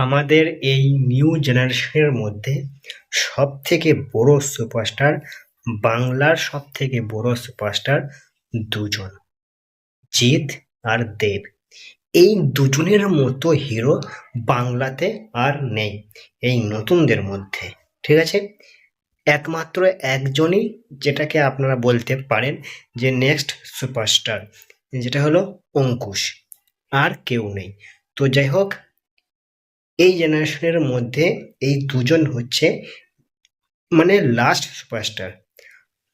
আমাদের এই নিউ জেনারেশনের মধ্যে সবথেকে বড় সুপারস্টার, বাংলার সবথেকে বড় সুপারস্টার দুজন, জিৎ আর দেব। এই দুজনের মতো হিরো বাংলাতে আর নেই এই নতুনদের মধ্যে। ঠিক আছে, একমাত্র একজনই যেটাকে আপনারা বলতে পারেন যে নেক্সট সুপারস্টার, যেটা হলো অঙ্কুশ, আর কেউ নেই। তো যাই হোক, এই জেনারেশনের মধ্যে এই দুজন হচ্ছে মানে লাস্ট সুপারস্টার।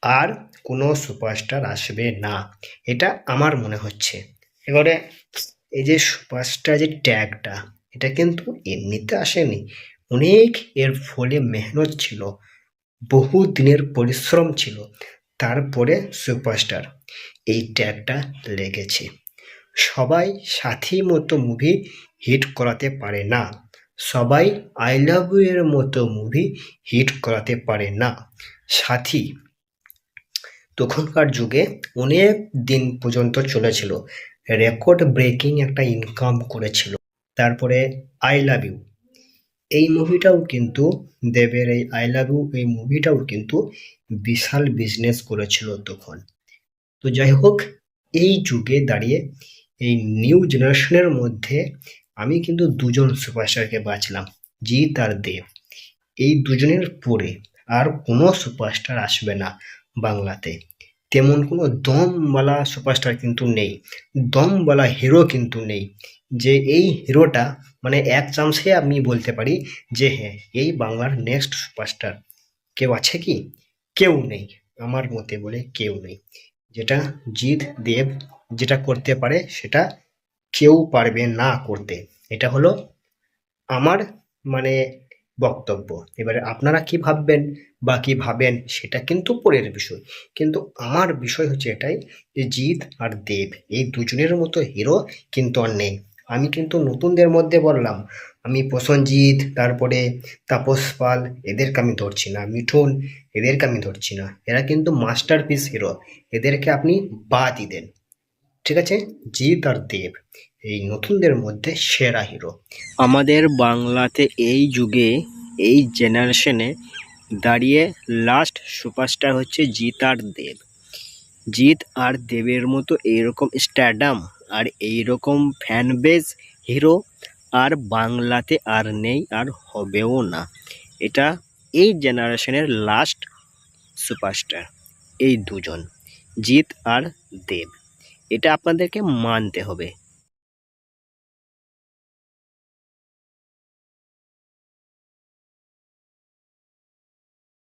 আর কোনো সুপারস্টার আসবে না, এটা আমার মনে হচ্ছে। এবারে এই যে সুপারস্টার যে ট্যাগটা, এটা কিন্তু এমনিতে আসেনি, অনেক এর ফলে মেহনত ছিল, বহু দিনের পরিশ্রম ছিল, তারপরে সুপারস্টার এই ট্যাগটা লেগেছে। সবাই সাথী মতো মুভি হিট করাতে পারে না, সবাই আই লাভ ইউ এর মতো মুভি হিট করাতে পারে না। সাথী তখনকার যুগে অনেক দিন পর্যন্ত চলেছিল, রেকর্ড ব্রেকিং একটা ইনকাম করেছিল। তারপরে আই লাভ ইউ এই মুভিটাও কিন্তু, দেবের এই আই লাভ ইউ এই মুভিটাও কিন্তু বিশাল বিজনেস করেছিল তখন। তো যাই হোক, এই যুগে দাঁড়িয়ে এই নিউ জেনারেশনের মধ্যে আমি কিন্তু দুজন সুপারস্টারকে বাছলাম, জিৎ আর দেব। এই দুজনের পরে আর কোনো সুপারস্টার আসবে না বাংলাতে। তেমন কোনো দমওয়ালা সুপারস্টার কিন্তু নেই, দমওয়ালা হিরো কিন্তু নেই, যে এই হিরোটা মানে এক চান্সে আমি বলতে পারি যে হ্যাঁ, এই বাংলার নেক্সট সুপারস্টার। কেউ আছে কি? কেউ নেই, আমার মতে বলে কেউ নেই। যেটা জিৎ দেব যেটা করতে পারে সেটা কেউ পারবে না করতে, এটা হলো আমার মানে বক্তব্য। এবারে আপনারা কি ভাববেন বা কি ভাবেন সেটা কিন্তু পরের বিষয়, কিন্তু আমার বিষয় হচ্ছে এটাই যে জিৎ আর দেব এই দুজনের মতো হিরো কিন্তু আর নেই। আমি কিন্তু নতুনদের মধ্যে বললাম, আমি প্রসেনজিৎ, তারপরে তাপস পাল, এদেরকে আমি ধরছি না, মিঠুন, এদেরকে আমি ধরছি না, এরা কিন্তু মাস্টারপিস হিরো, এদেরকে আপনি বাদই দেন। ঠিক আছে, জিৎ আর দেব এই নতুনদের মধ্যে সেরা হিরো। আমাদের বাংলাতে এই যুগে এই জেনারেশনে দাঁড়িয়ে লাস্ট সুপারস্টার হচ্ছে জিৎ আর দেব। জিৎ আর দেবের মতো এইরকম স্ট্যাডাম আর এইরকম ফ্যান বেজ হিরো আর বাংলাতে আর নেই, আর হবেও না। এটা এই জেনারেশনের লাস্ট সুপারস্টার এই দুজন, জিৎ আর দেব। এটা আপনাদেরকে মানতে হবে।